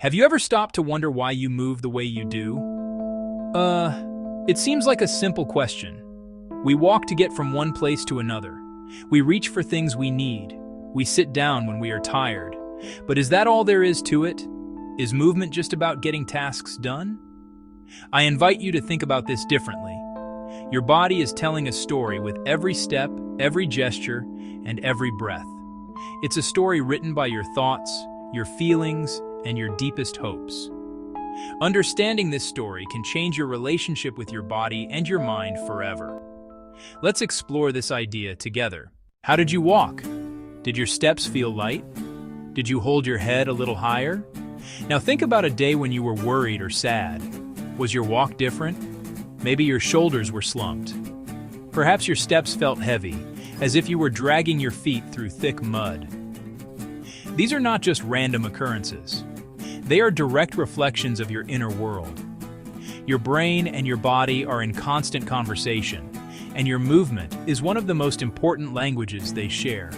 Have you ever stopped to wonder why you move the way you do? It seems like a simple question. We walk to get from one place to another. We reach for things we need. We sit down when we are tired. But is that all there is to it? Is movement just about getting tasks done? I invite you to think about this differently. Your body is telling a story with every step, every gesture, and every breath. It's a story written by your thoughts, your feelings, and your deepest hopes. Understanding this story can change your relationship with your body and your mind forever. Let's explore this idea together. How did you walk? Did your steps feel light? Did you hold your head a little higher? Now think about a day when you were worried or sad. Was your walk different? Maybe your shoulders were slumped. Perhaps your steps felt heavy, as if you were dragging your feet through thick mud. These are not just random occurrences. They are direct reflections of your inner world. Your brain and your body are in constant conversation, and your movement is one of the most important languages they share.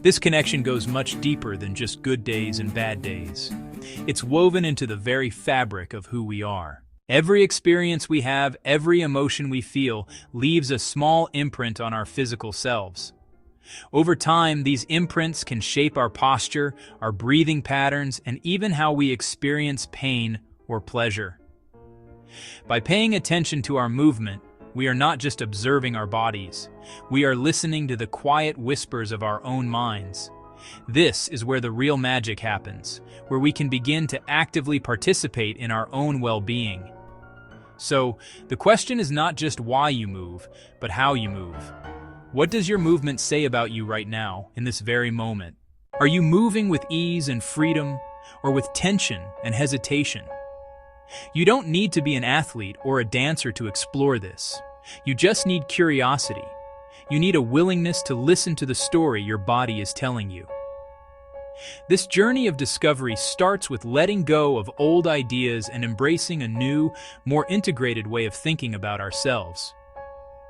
This connection goes much deeper than just good days and bad days. It's woven into the very fabric of who we are. Every experience we have, every emotion we feel, leaves a small imprint on our physical selves. Over time, these imprints can shape our posture, our breathing patterns, and even how we experience pain or pleasure. By paying attention to our movement, we are not just observing our bodies. We are listening to the quiet whispers of our own minds. This is where the real magic happens, where we can begin to actively participate in our own well-being. So, the question is not just why you move, but how you move. What does your movement say about you right now, in this very moment? Are you moving with ease and freedom, or with tension and hesitation? You don't need to be an athlete or a dancer to explore this. You just need curiosity. You need a willingness to listen to the story your body is telling you. This journey of discovery starts with letting go of old ideas and embracing a new, more integrated way of thinking about ourselves.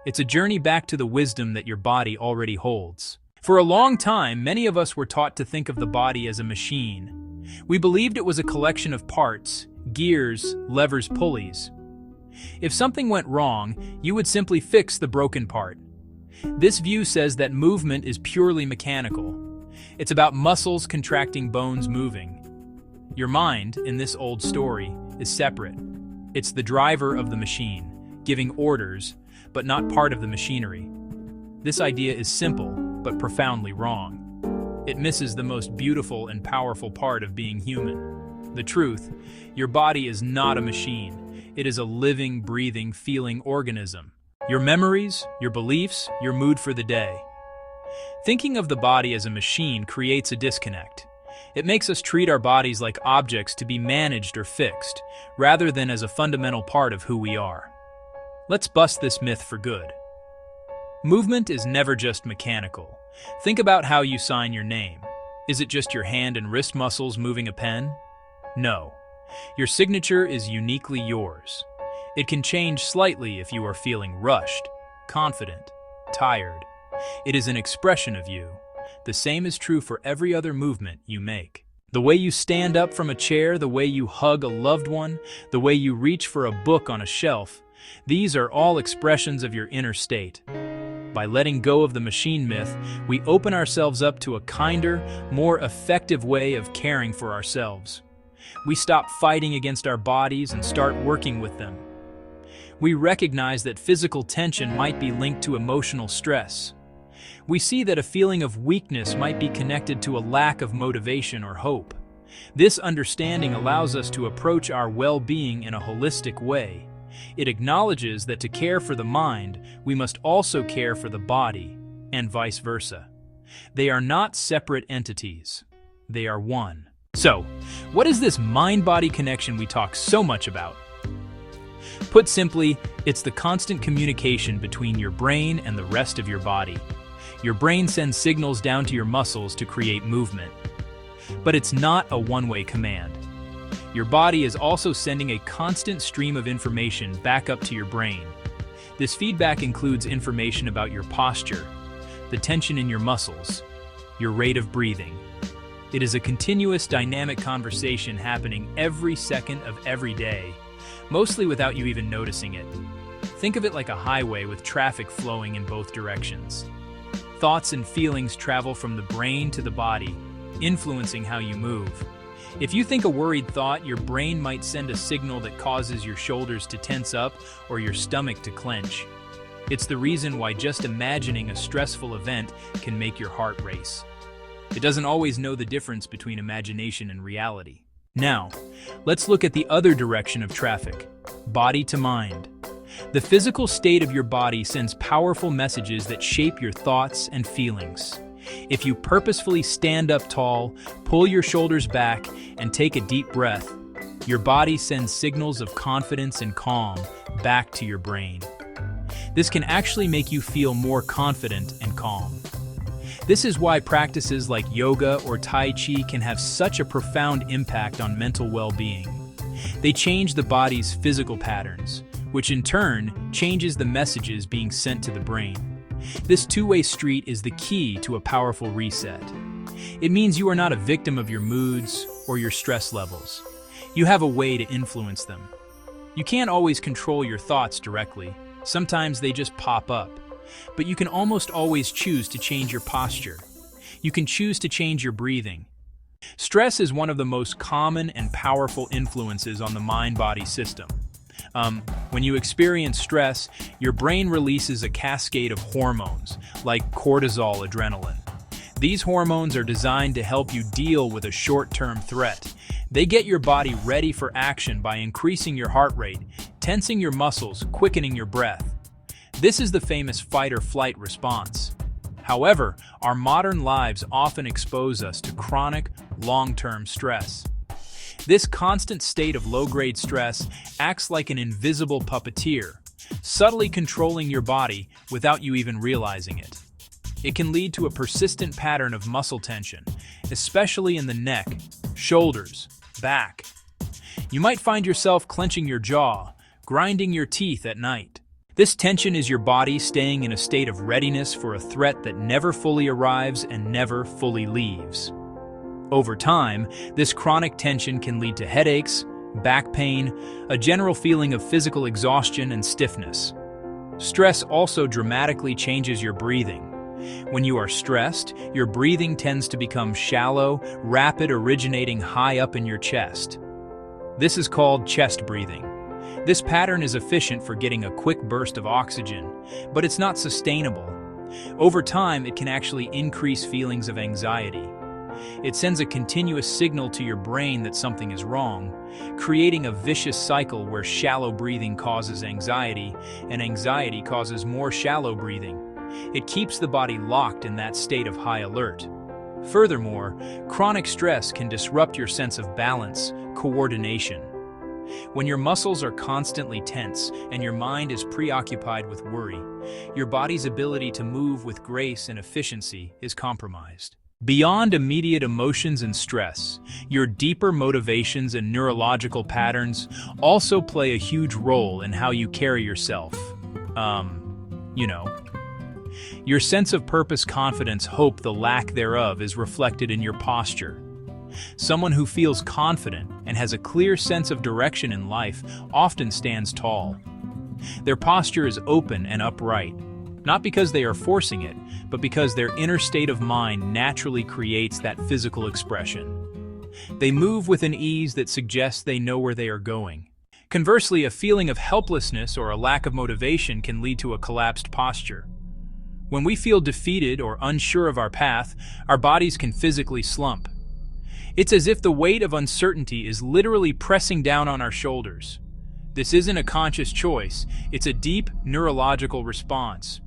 It's a journey back to the wisdom that your body already holds. For a long time, many of us were taught to think of the body as a machine. We believed it was a collection of parts, gears, levers, pulleys. If something went wrong, you would simply fix the broken part. This view says that movement is purely mechanical. It's about muscles contracting, bones moving. Your mind, in this old story, is separate. It's the driver of the machine, giving orders, but not part of the machinery. This idea is simple, but profoundly wrong. It misses the most beautiful and powerful part of being human. The truth, your body is not a machine. It is a living, breathing, feeling organism. Your memories, your beliefs, your mood for the day. Thinking of the body as a machine creates a disconnect. It makes us treat our bodies like objects to be managed or fixed, rather than as a fundamental part of who we are. Let's bust this myth for good. Movement is never just mechanical. Think about how you sign your name. Is it just your hand and wrist muscles moving a pen? No. Your signature is uniquely yours. It can change slightly if you are feeling rushed, confident, tired. It is an expression of you. The same is true for every other movement you make. The way you stand up from a chair, the way you hug a loved one, the way you reach for a book on a shelf, these are all expressions of your inner state. By letting go of the machine myth, we open ourselves up to a kinder, more effective way of caring for ourselves. We stop fighting against our bodies and start working with them. We recognize that physical tension might be linked to emotional stress. We see that a feeling of weakness might be connected to a lack of motivation or hope. This understanding allows us to approach our well-being in a holistic way. It acknowledges that to care for the mind, we must also care for the body, and vice versa. They are not separate entities. They are one. So, what is this mind-body connection we talk so much about? Put simply, it's the constant communication between your brain and the rest of your body. Your brain sends signals down to your muscles to create movement. But it's not a one-way command. Your body is also sending a constant stream of information back up to your brain. This feedback includes information about your posture, the tension in your muscles, your rate of breathing, It is a continuous, dynamic conversation happening every second of every day, mostly without you even noticing it. Think of it like a highway with traffic flowing in both directions. Thoughts and feelings travel from the brain to the body, influencing how you move. If you think a worried thought, your brain might send a signal that causes your shoulders to tense up or your stomach to clench. It's the reason why just imagining a stressful event can make your heart race. It doesn't always know the difference between imagination and reality. Now, let's look at the other direction of traffic, body to mind. The physical state of your body sends powerful messages that shape your thoughts and feelings. If you purposefully stand up tall, pull your shoulders back, and take a deep breath, your body sends signals of confidence and calm back to your brain. This can actually make you feel more confident and calm. This is why practices like yoga or Tai Chi can have such a profound impact on mental well-being. They change the body's physical patterns, which in turn changes the messages being sent to the brain. This two-way street is the key to a powerful reset. It means you are not a victim of your moods or your stress levels. You have a way to influence them. You can't always control your thoughts directly. Sometimes they just pop up. But you can almost always choose to change your posture. You can choose to change your breathing. Stress is one of the most common and powerful influences on the mind-body system. When you experience stress, your brain releases a cascade of hormones, like cortisol, adrenaline. These hormones are designed to help you deal with a short-term threat. They get your body ready for action by increasing your heart rate, tensing your muscles, quickening your breath. This is the famous fight-or-flight response. However, our modern lives often expose us to chronic, long-term stress. This constant state of low-grade stress acts like an invisible puppeteer, subtly controlling your body without you even realizing it. It can lead to a persistent pattern of muscle tension, especially in the neck, shoulders, back. You might find yourself clenching your jaw, grinding your teeth at night. This tension is your body staying in a state of readiness for a threat that never fully arrives and never fully leaves. Over time, this chronic tension can lead to headaches, back pain, a general feeling of physical exhaustion and stiffness. Stress also dramatically changes your breathing. When you are stressed, your breathing tends to become shallow, rapid, originating high up in your chest. This is called chest breathing. This pattern is efficient for getting a quick burst of oxygen, but it's not sustainable. Over time, it can actually increase feelings of anxiety. It sends a continuous signal to your brain that something is wrong, creating a vicious cycle where shallow breathing causes anxiety, and anxiety causes more shallow breathing. It keeps the body locked in that state of high alert. Furthermore, chronic stress can disrupt your sense of balance, coordination. When your muscles are constantly tense and your mind is preoccupied with worry, your body's ability to move with grace and efficiency is compromised. Beyond immediate emotions and stress, your deeper motivations and neurological patterns also play a huge role in how you carry yourself. Your sense of purpose, confidence, hope, the lack thereof is reflected in your posture. Someone who feels confident and has a clear sense of direction in life often stands tall. Their posture is open and upright, not because they are forcing it, but because their inner state of mind naturally creates that physical expression. They move with an ease that suggests they know where they are going. Conversely, a feeling of helplessness or a lack of motivation can lead to a collapsed posture. When we feel defeated or unsure of our path, our bodies can physically slump. It's as if the weight of uncertainty is literally pressing down on our shoulders. This isn't a conscious choice, it's a deep neurological response.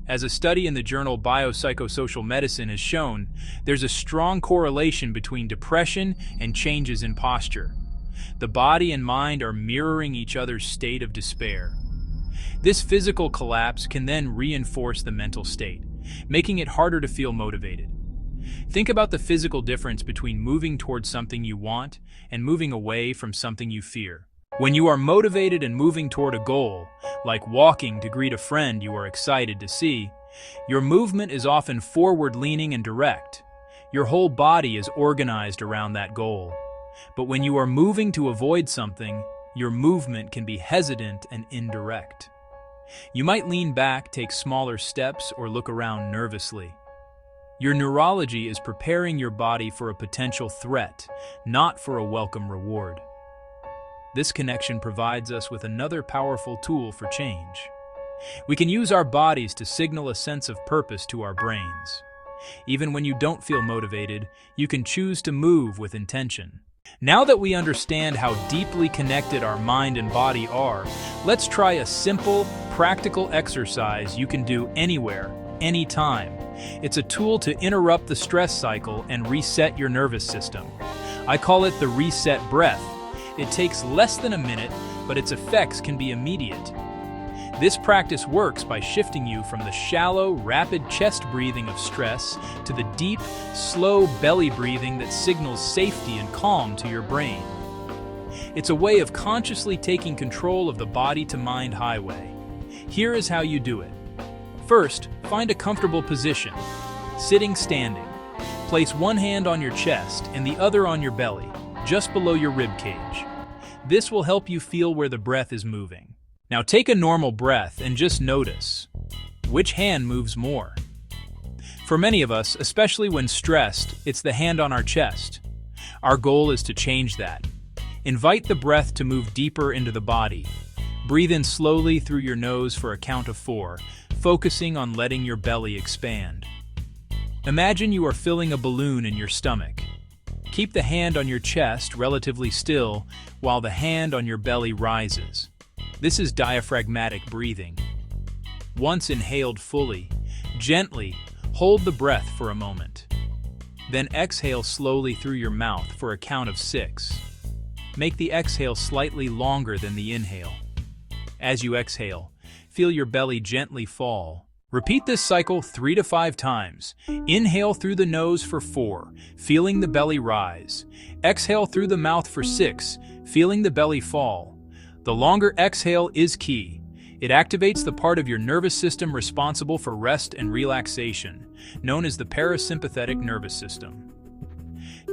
As a study in the journal Biopsychosocial Medicine has shown, there's a strong correlation between depression and changes in posture. The body and mind are mirroring each other's state of despair. This physical collapse can then reinforce the mental state, making it harder to feel motivated. Think about the physical difference between moving towards something you want and moving away from something you fear. When you are motivated and moving toward a goal, like walking to greet a friend you are excited to see, your movement is often forward-leaning and direct. Your whole body is organized around that goal. But when you are moving to avoid something, your movement can be hesitant and indirect. You might lean back, take smaller steps, or look around nervously. Your neurology is preparing your body for a potential threat, not for a welcome reward. This connection provides us with another powerful tool for change. We can use our bodies to signal a sense of purpose to our brains. Even when you don't feel motivated, you can choose to move with intention. Now that we understand how deeply connected our mind and body are, let's try a simple, practical exercise you can do anywhere, anytime. It's a tool to interrupt the stress cycle and reset your nervous system. I call it the reset breath. It takes less than a minute, but its effects can be immediate. This practice works by shifting you from the shallow, rapid chest breathing of stress to the deep, slow belly breathing that signals safety and calm to your brain. It's a way of consciously taking control of the body-to-mind highway. Here is how you do it. First, find a comfortable position. Sitting, standing. Place one hand on your chest and the other on your belly, just below your rib cage. This will help you feel where the breath is moving. Now take a normal breath and just notice which hand moves more. For many of us, especially when stressed, it's the hand on our chest. Our goal is to change that. Invite the breath to move deeper into the body. Breathe in slowly through your nose for a count of 4, focusing on letting your belly expand. Imagine you are filling a balloon in your stomach. Keep the hand on your chest relatively still while the hand on your belly rises. This is diaphragmatic breathing. Once inhaled fully, gently hold the breath for a moment. Then exhale slowly through your mouth for a count of 6. Make the exhale slightly longer than the inhale. As you exhale, feel your belly gently fall. Repeat this cycle 3 to 5 times. Inhale through the nose for 4, feeling the belly rise. Exhale through the mouth for 6, feeling the belly fall. The longer exhale is key. It activates the part of your nervous system responsible for rest and relaxation, known as the parasympathetic nervous system.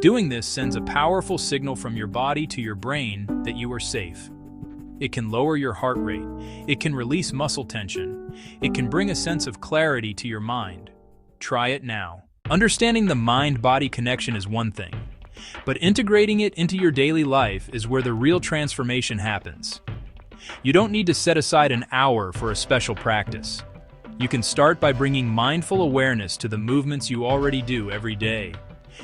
Doing this sends a powerful signal from your body to your brain that you are safe. It can lower your heart rate. It can release muscle tension. It can bring a sense of clarity to your mind. Try it now. Understanding the mind-body connection is one thing, but integrating it into your daily life is where the real transformation happens. You don't need to set aside an hour for a special practice. You can start by bringing mindful awareness to the movements you already do every day.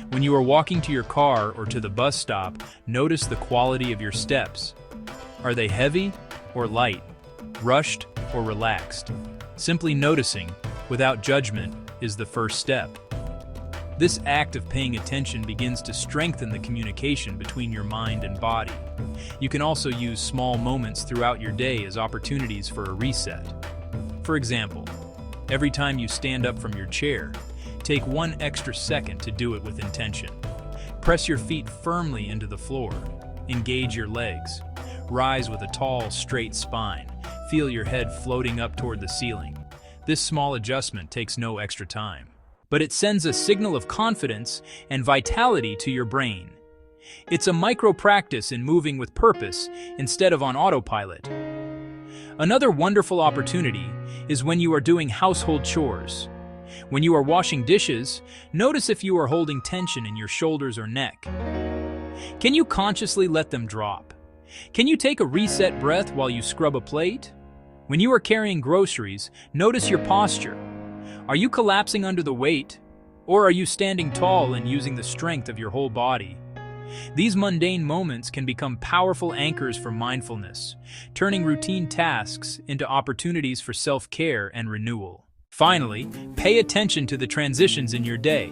When you are walking to your car or to the bus stop, notice the quality of your steps. Are they heavy or light, rushed or relaxed? Simply noticing, without judgment, is the first step. This act of paying attention begins to strengthen the communication between your mind and body. You can also use small moments throughout your day as opportunities for a reset. For example, every time you stand up from your chair, take 1 extra second to do it with intention. Press your feet firmly into the floor. Engage your legs. Rise with a tall, straight spine. Feel your head floating up toward the ceiling. This small adjustment takes no extra time, but it sends a signal of confidence and vitality to your brain. It's a micro-practice in moving with purpose instead of on autopilot. Another wonderful opportunity is when you are doing household chores. When you are washing dishes, notice if you are holding tension in your shoulders or neck. Can you consciously let them drop? Can you take a reset breath while you scrub a plate? When you are carrying groceries, notice your posture. Are you collapsing under the weight? Or are you standing tall and using the strength of your whole body? These mundane moments can become powerful anchors for mindfulness, turning routine tasks into opportunities for self-care and renewal. Finally, pay attention to the transitions in your day.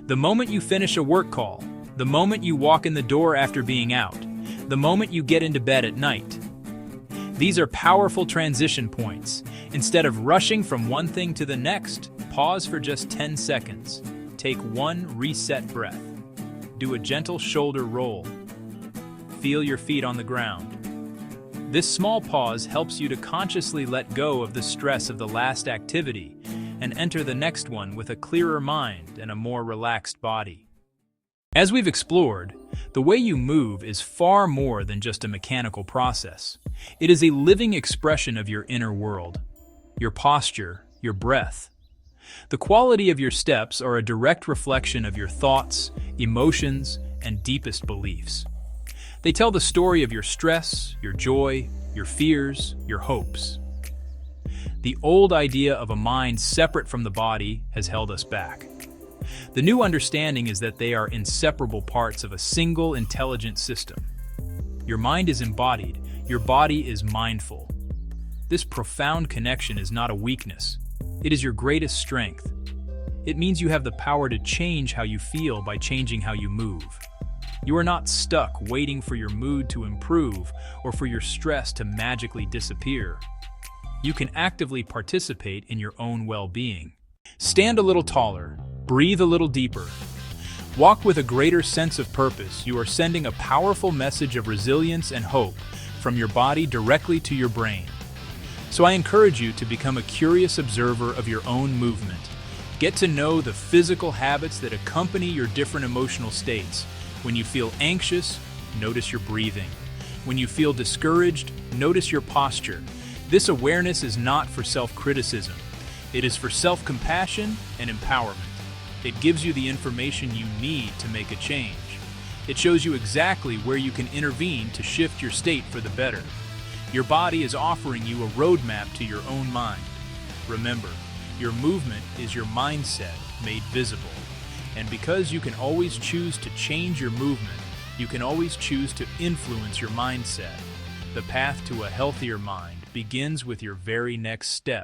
The moment you finish a work call, the moment you walk in the door after being out, the moment you get into bed at night. These are powerful transition points. Instead of rushing from one thing to the next, pause for just 10 seconds. Take 1 reset breath. Do a gentle shoulder roll. Feel your feet on the ground. This small pause helps you to consciously let go of the stress of the last activity and enter the next one with a clearer mind and a more relaxed body. As we've explored, the way you move is far more than just a mechanical process. It is a living expression of your inner world, your posture, your breath. The quality of your steps are a direct reflection of your thoughts, emotions, and deepest beliefs. They tell the story of your stress, your joy, your fears, your hopes. The old idea of a mind separate from the body has held us back. The new understanding is that they are inseparable parts of a single intelligent system. Your mind is embodied, your body is mindful. This profound connection is not a weakness. It is your greatest strength. It means you have the power to change how you feel by changing how you move. You are not stuck waiting for your mood to improve or for your stress to magically disappear. You can actively participate in your own well-being. Stand a little taller, breathe a little deeper. Walk with a greater sense of purpose. You are sending a powerful message of resilience and hope from your body directly to your brain. So I encourage you to become a curious observer of your own movement. Get to know the physical habits that accompany your different emotional states. When you feel anxious, notice your breathing. When you feel discouraged, notice your posture. This awareness is not for self-criticism. It is for self-compassion and empowerment. It gives you the information you need to make a change. It shows you exactly where you can intervene to shift your state for the better. Your body is offering you a roadmap to your own mind. Remember, your movement is your mindset made visible. And because you can always choose to change your movement, you can always choose to influence your mindset. The path to a healthier mind begins with your very next step.